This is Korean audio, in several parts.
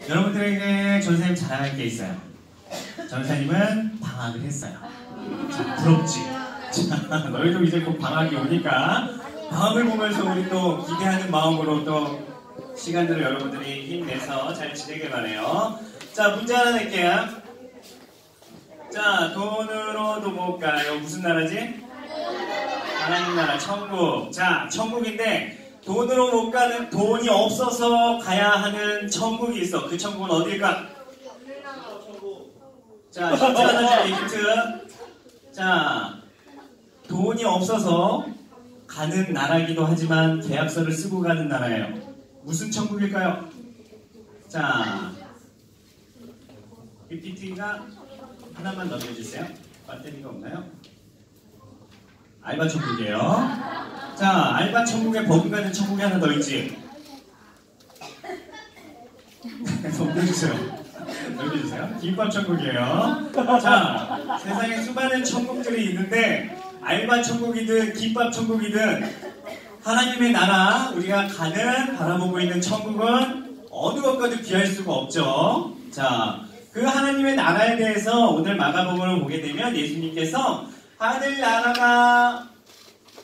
여러분들에게 전사님 자랑할 게 있어요. 전사님은 방학을 했어요. 자, 부럽지? 자, 너희도 이제 곧 방학이 오니까 방학을 보면서 우리 또 기대하는 마음으로 또 시간들을 여러분들이 힘내서 잘 지내길 바래요. 자, 문제 하나 낼게요. 자, 돈으로도 못 가요. 무슨 나라지? 하나님 나라, 천국. 자, 천국인데 돈으로 못 가는, 돈이 없어서 가야 하는 천국이 있어. 그 천국은 어딜까? 자, 힌트 하나 줄게, 힌트. 자, 돈이 없어서 가는 나라이기도 하지만 계약서를 쓰고 가는 나라예요. 무슨 천국일까요? 자, PPT가 하나만 넘겨주세요. 배터리가 없나요? 알바 천국이에요. 자, 알바 천국에 버금가는 천국이 하나 더 있지. 넘겨주세요. 넘겨주세요. 김밥 천국이에요. 자, 세상에 수많은 천국들이 있는데 알바 천국이든 김밥 천국이든 하나님의 나라, 우리가 가는 바라보고 있는 천국은 어느 것과도 비할 수가 없죠. 자, 그 하나님의 나라에 대해서 오늘 마가복음을 보게 되면 예수님께서 하늘나라가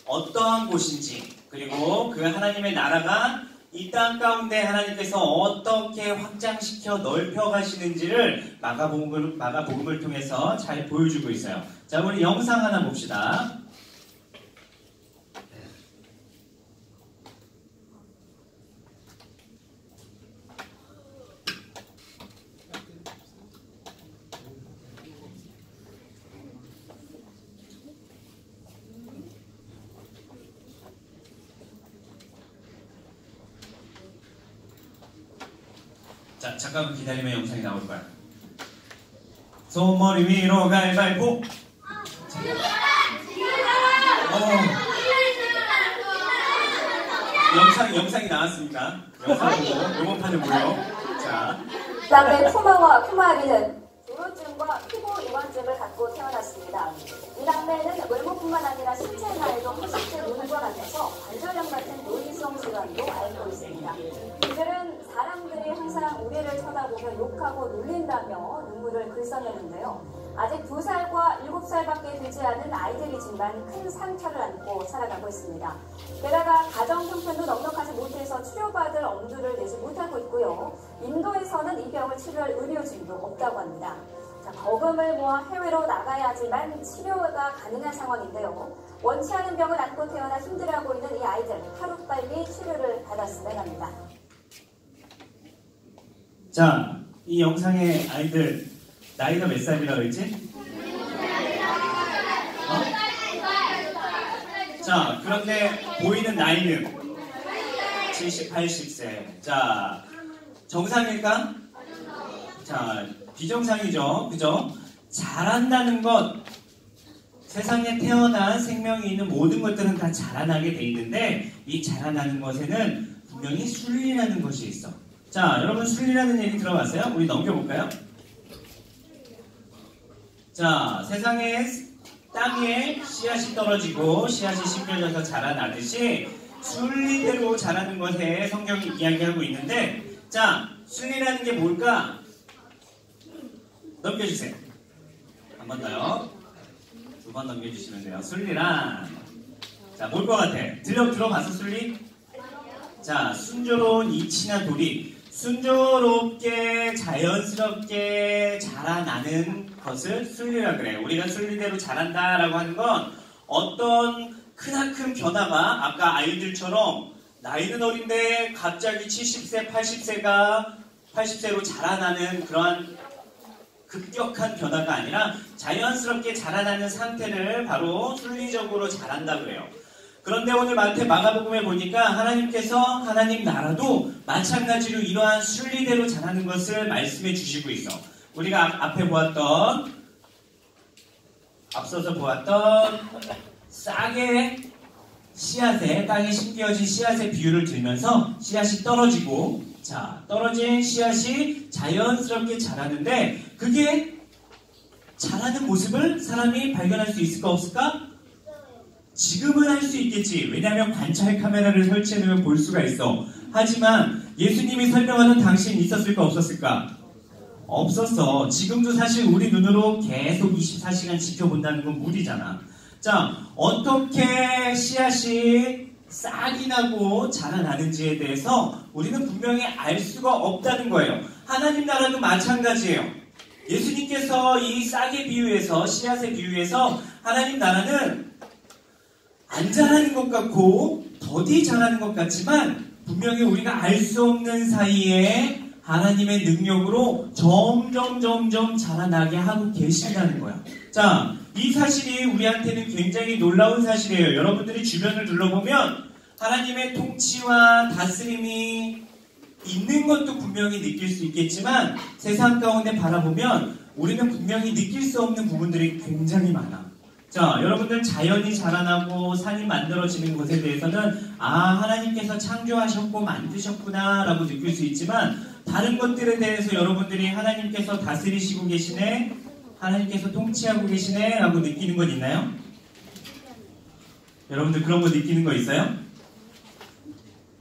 어떠한 곳인지, 그리고 그 하나님의 나라가 이 땅 가운데 하나님께서 어떻게 확장시켜 넓혀 가시는지를 마가복음을 통해서 잘 보여주고 있어요. 자, 우리 영상 하나 봅시다. 자, 잠깐만 기다리면 영상이 나올 거야. 손머리 위로 가위바위보. 영상이 나왔습니까? 영상으로 요번판은 뭐예요? 자, 남의 쿠마와 쿠마리는 조루증과 피부 이완증을 갖고 태어났습니다. 이 남매는 외모뿐만 아니라 신체 나이도 80대 노인과 같아서 관절염 같은 노인성 질환도 앓고 있습니다. 이들은 사람들이 항상 우리를 쳐다보며 욕하고 놀린다며 눈물을 글썽이는데요. 아직 2살과 7살밖에 되지 않은 아이들이지만 큰 상처를 안고 살아가고 있습니다. 게다가 가정 형편도 넉넉하지 못해서 치료받을 엄두를 내지 못하고 있고요. 인도에서는 이 병을 치료할 의료진도 없다고 합니다. 자, 거금을 모아 해외로 나가야 하지만 치료가 가능한 상황인데요. 원치 않은 병을 안고 태어나 힘들어하고 있는 이 아이들, 하루빨리 치료를 받았으면 합니다. 자, 이 영상의 아이들 나이가 몇 살이라고 했지? 자, 그런데 보이는 나이는 70, 80세. 자, 정상일까? 자, 비정상이죠. 그죠? 자란다는 것, 세상에 태어난 생명이 있는 모든 것들은 다 자라나게 돼 있는데 이 자라나는 것에는 분명히 순리라는 것이 있어. 자, 여러분 순리라는 얘기 들어봤어요? 우리 넘겨볼까요? 자, 세상에 땅에 씨앗이 떨어지고 씨앗이 심겨져서 자라나듯이 순리대로 자라는 것에 성경이 이야기하고 있는데, 자, 순리라는 게 뭘까? 넘겨주세요. 한 번 더요. 2번 넘겨주시면 돼요. 순리란, 자, 뭘 것 같아? 들어봤어, 순리? 자, 순조로운 이치나 도리, 순조롭게 자연스럽게 자라나는 것을 순리라 그래요. 우리가 순리대로 자란다라고 하는 건 어떤 크나큰 변화가 아까 아이들처럼 나이는 어린데 갑자기 70세, 80세로 자라나는 그러한 급격한 변화가 아니라 자연스럽게 자라나는 상태를 바로 순리적으로 자란다 그래요. 그런데 오늘 마가복음에 보니까 하나님께서 하나님 나라도 마찬가지로 이러한 순리대로 자라는 것을 말씀해 주시고 있어. 우리가 앞서서 보았던 싹의 씨앗에, 땅에 심겨진 씨앗의 비유를 들면서 씨앗이 떨어지고, 자, 떨어진 씨앗이 자연스럽게 자라는데 그게 자라는 모습을 사람이 발견할 수 있을까 없을까? 지금은 할 수 있겠지. 왜냐하면 관찰 카메라를 설치해놓으면 볼 수가 있어. 하지만 예수님이 설명하는 당신 있었을까 없었을까? 없었어. 지금도 사실 우리 눈으로 계속 24시간 지켜본다는 건 무리잖아. 자, 어떻게 씨앗이 싹이 나고 자라나는지에 대해서 우리는 분명히 알 수가 없다는 거예요. 하나님 나라도 마찬가지예요. 예수님께서 이 싹의 비유에서, 씨앗의 비유에서 하나님 나라는 안 자라는 것 같고 더디 자라는 것 같지만 분명히 우리가 알 수 없는 사이에 하나님의 능력으로 점점 자라나게 하고 계신다는 거야. 자, 이 사실이 우리한테는 굉장히 놀라운 사실이에요. 여러분들이 주변을 둘러보면 하나님의 통치와 다스림이 있는 것도 분명히 느낄 수 있겠지만 세상 가운데 바라보면 우리는 분명히 느낄 수 없는 부분들이 굉장히 많아. 자, 여러분들 자연이 자라나고 산이 만들어지는 것에 대해서는 하나님께서 창조하셨고 만드셨구나 라고 느낄 수 있지만 다른 것들에 대해서 여러분들이 하나님께서 다스리시고 계시네, 하나님께서 통치하고 계시네 라고 느끼는 건 있나요? 여러분들 그런 거 느끼는 거 있어요?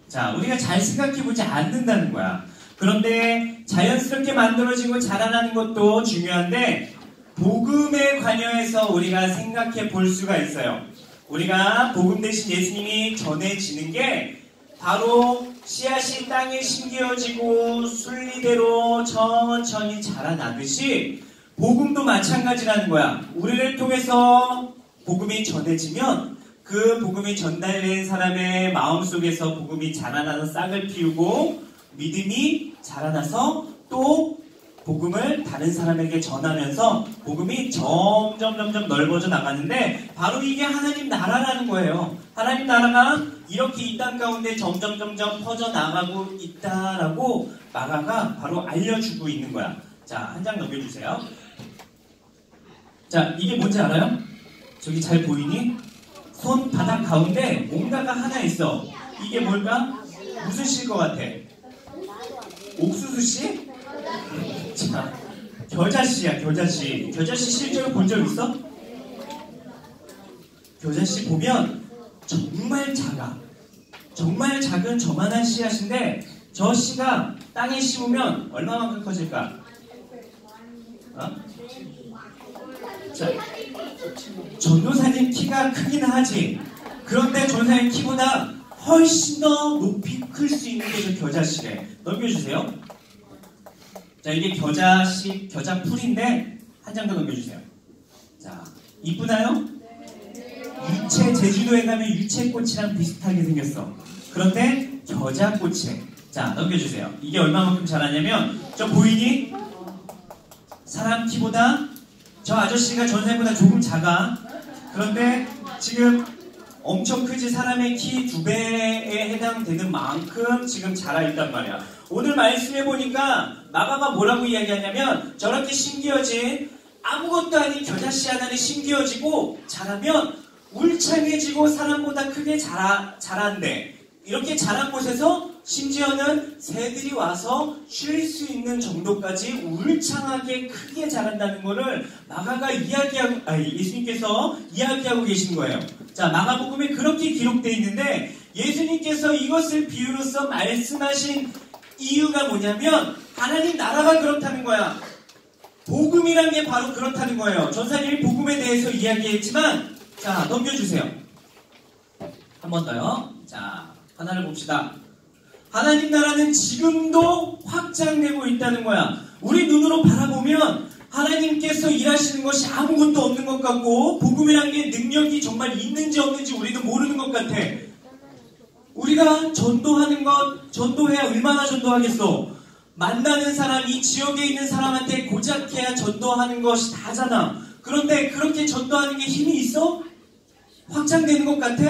자, 우리가 잘 생각해보지 않는다는 거야. 그런데 자연스럽게 만들어지고 자라나는 것도 중요한데 복음에 관여해서 우리가 생각해 볼 수가 있어요. 우리가 복음 대신 예수님이 전해지는 게 바로 씨앗이 땅에 심겨지고 순리대로 천천히 자라나듯이 복음도 마찬가지라는 거야. 우리를 통해서 복음이 전해지면 그 복음이 전달된 사람의 마음속에서 복음이 자라나서 싹을 피우고 믿음이 자라나서 또 복음을 다른 사람에게 전하면서 복음이 점점 넓어져 나가는데 바로 이게 하나님 나라라는 거예요. 하나님 나라가 이렇게 이 땅 가운데 점점 퍼져나가고 있다라고 마가가 바로 알려주고 있는 거야. 자, 한 장 넘겨주세요. 자, 이게 뭔지 알아요? 저기 잘 보이니? 손바닥 가운데 뭔가가 하나 있어. 이게 뭘까? 무슨 씨일 것 같아? 옥수수 씨? 자, 겨자씨야, 겨자씨. 겨자씨 실제로 본 적 있어? 겨자씨 보면 정말 작아. 정말 작은 저만한 씨앗인데 저 씨가 땅에 심으면 얼마만큼 커질까? 자, 전도사님 키가 크긴 하지. 그런데 전도사님 키보다 훨씬 더 높이 클 수 있는 게 저 겨자씨래. 넘겨주세요. 자, 이게 겨자씨, 겨자풀인데 한 장 더 넘겨주세요. 자, 이쁘나요? 유채, 제주도에 가면 유채꽃이랑 비슷하게 생겼어. 그런데 겨자꽃이래. 자, 넘겨주세요. 이게 얼마만큼 자라냐면 저 보이니? 사람 키보다 저 아저씨가 전생보다 조금 작아. 그런데 지금 엄청 크지. 사람의 키 2배에 해당되는 만큼 지금 자라있단 말이야. 오늘 말씀해 보니까 마가가 뭐라고 이야기하냐면 저렇게 심기어진 아무것도 아닌 겨자씨 하나는 심기어지고 자라면 울창해지고 사람보다 크게 자란대. 이렇게 자란 곳에서 심지어는 새들이 와서 쉴 수 있는 정도까지 울창하게 크게 자란다는 것을 마가가 예수님께서 이야기하고 계신 거예요. 자, 마가복음에 그렇게 기록되어 있는데 예수님께서 이것을 비유로서 말씀하신 이유가 뭐냐면 하나님 나라가 그렇다는 거야. 복음이란 게 바로 그렇다는 거예요. 전사님이 복음에 대해서 이야기했지만 자, 넘겨주세요. 한 번 더요. 자, 하나를 봅시다. 하나님 나라는 지금도 확장되고 있다는 거야. 우리 눈으로 바라보면 하나님께서 일하시는 것이 아무것도 없는 것 같고 복음이란 게 능력이 정말 있는지 없는지 우리도 모르는 것 같아. 우리가 전도하는 것, 전도해야 얼마나 전도하겠어? 만나는 사람, 이 지역에 있는 사람한테 고작 해야 전도하는 것이 다잖아. 그런데 그렇게 전도하는 게 힘이 있어? 확장되는 것 같아?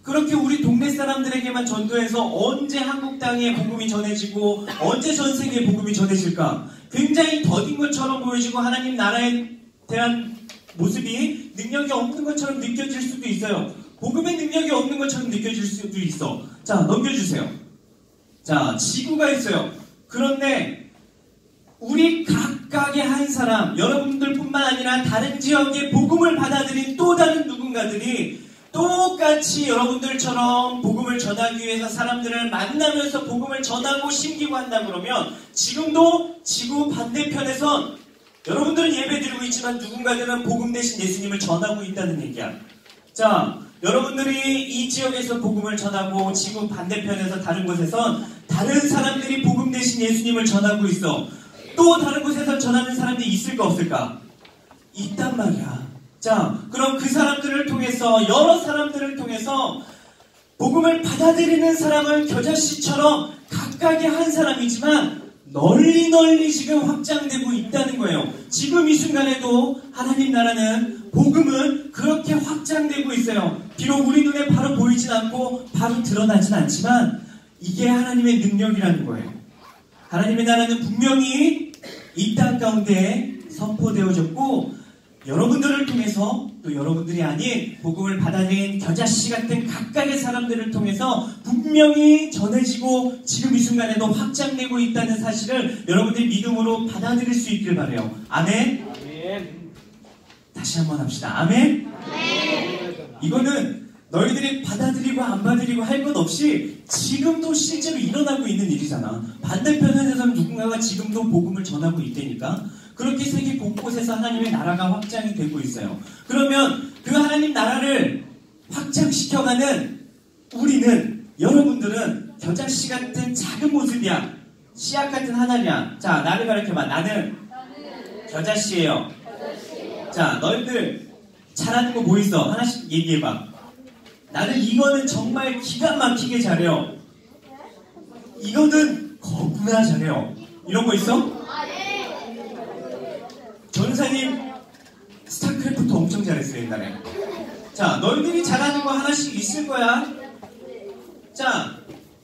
그렇게 우리 동네 사람들에게만 전도해서 언제 한국 땅에 복음이 전해지고 언제 전 세계에 복음이 전해질까? 굉장히 더딘 것처럼 보여지고 하나님 나라에 대한 모습이 능력이 없는 것처럼 느껴질 수도 있어요. 복음의 능력이 없는 것처럼 느껴질 수도 있어. 자, 넘겨주세요. 자, 지구가 있어요. 그런데 우리 각각의 한 사람, 여러분들뿐만 아니라 다른 지역의 복음을 받아들인 또 다른 누군가들이 똑같이 여러분들처럼 복음을 전하기 위해서 사람들을 만나면서 복음을 전하고 심기고 한다 그러면 지금도 지구 반대편에선 여러분들은 예배드리고 있지만 누군가들은 복음 대신 예수님을 전하고 있다는 얘기야. 자, 여러분들이 이 지역에서 복음을 전하고 지구 반대편에서 다른 곳에선 다른 사람들이 복음 대신 예수님을 전하고 있어. 또 다른 곳에서 전하는 사람들이 있을까 없을까? 있단 말이야. 자, 그럼 그 사람들을 통해서 여러 사람들을 통해서 복음을 받아들이는 사람은 겨자씨처럼 각각의 한 사람이지만 널리 지금 확장되고 있다는 거예요. 지금 이 순간에도 하나님 나라는 복음은 그렇게 확장되고 있어요. 비록 우리 눈에 바로 보이진 않고 바로 드러나진 않지만 이게 하나님의 능력이라는 거예요. 하나님의 나라는 분명히 이 땅 가운데 선포되어졌고 여러분들을 통해서 또 여러분들이 아닌 복음을 받아들인 겨자씨 같은 각각의 사람들을 통해서 분명히 전해지고 지금 이 순간에도 확장되고 있다는 사실을 여러분들이 믿음으로 받아들일 수 있길 바라요. 아멘? 아멘. 다시 한번 합시다. 아멘? 아멘. 이거는 너희들이 받아들이고 안 받아들이고 할 것 없이 지금도 실제로 일어나고 있는 일이잖아. 반대편에서는 누군가가 지금도 복음을 전하고 있다니까. 그렇게 세계 곳곳에서 하나님의 나라가 확장이 되고 있어요. 그러면 그 하나님 나라를 확장시켜가는 우리는, 여러분들은 겨자씨 같은 작은 모습이야. 씨앗 같은 하나님이야. 자, 나를 가르쳐봐. 나는 겨자씨예요. 자, 너희들 잘하는 거 뭐 있어? 하나씩 얘기해봐. 나는 이거는 정말 기가 막히게 잘해요. 이거는 겁나 잘해요. 이런 거 있어? 전사님 스타크래프트 엄청 잘했어요 옛날에. 자, 너희들이 잘하는 거 하나씩 있을 거야. 자,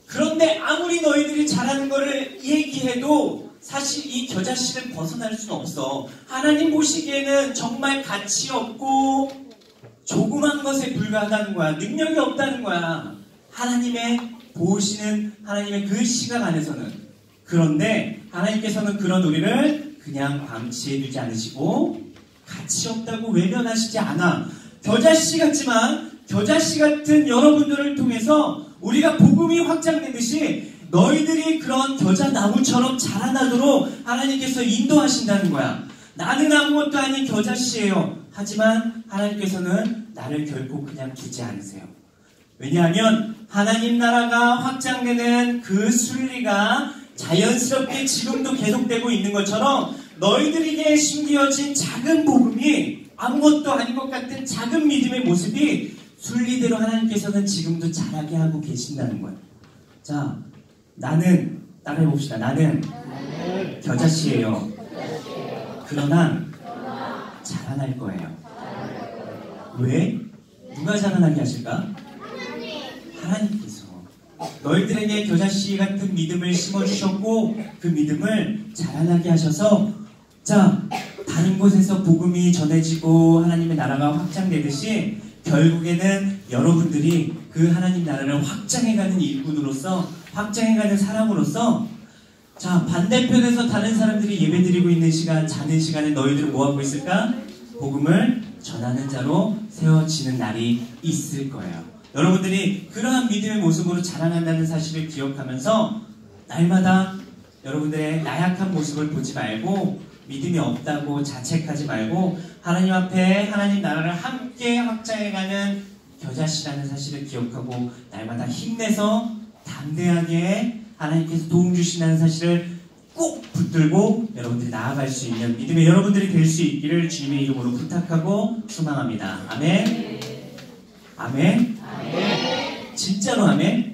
그런데 아무리 너희들이 잘하는 거를 얘기해도 사실 이 겨자씨를 벗어날 수는 없어. 하나님 보시기에는 정말 가치 없고 조그만 것에 불과하다는 거야. 능력이 없다는 거야. 하나님의 보시는 하나님의 그 시각 안에서는. 그런데 하나님께서는 그런 우리를 그냥 방치해두지 않으시고 가치 없다고 외면하시지 않아. 겨자씨 같지만 겨자씨 같은 여러분들을 통해서 우리가 복음이 확장되듯이 너희들이 그런 겨자나무처럼 자라나도록 하나님께서 인도하신다는 거야. 나는 아무것도 아닌 겨자씨예요. 하지만 하나님께서는 나를 결코 그냥 두지 않으세요. 왜냐하면 하나님 나라가 확장되는 그 순리가 자연스럽게 지금도 계속되고 있는 것처럼 너희들에게 심겨진 작은 복음이 아무것도 아닌 것 같은 작은 믿음의 모습이 순리대로 하나님께서는 지금도 자라게 하고 계신다는 거예요. 자, 나는 따라해봅시다. 나는 겨자씨예요. 그러나 자라날 거예요. 왜? 누가 자라나게 하실까? 하나님께서 너희들에게 겨자씨 같은 믿음을 심어주셨고 그 믿음을 자라나게 하셔서, 자, 다른 곳에서 복음이 전해지고 하나님의 나라가 확장되듯이 결국에는 여러분들이 그 하나님 나라를 확장해가는 일꾼으로서, 확장해가는 사람으로서, 자, 반대편에서 다른 사람들이 예배드리고 있는 시간, 자는 시간에 너희들은 뭐하고 있을까? 복음을 전하는 자로 세워지는 날이 있을 거예요. 여러분들이 그러한 믿음의 모습으로 자라난다는 사실을 기억하면서 날마다 여러분들의 나약한 모습을 보지 말고 믿음이 없다고 자책하지 말고 하나님 앞에 하나님 나라를 함께 확장해가는 겨자씨라는 사실을 기억하고 날마다 힘내서 담대하게 하나님께서 도움 주신다는 사실을 꼭 붙들고 여러분들이 나아갈 수 있는 믿음의 여러분들이 될 수 있기를 주님의 이름으로 부탁하고 소망합니다. 아멘. 아멘. 진짜로 아멘.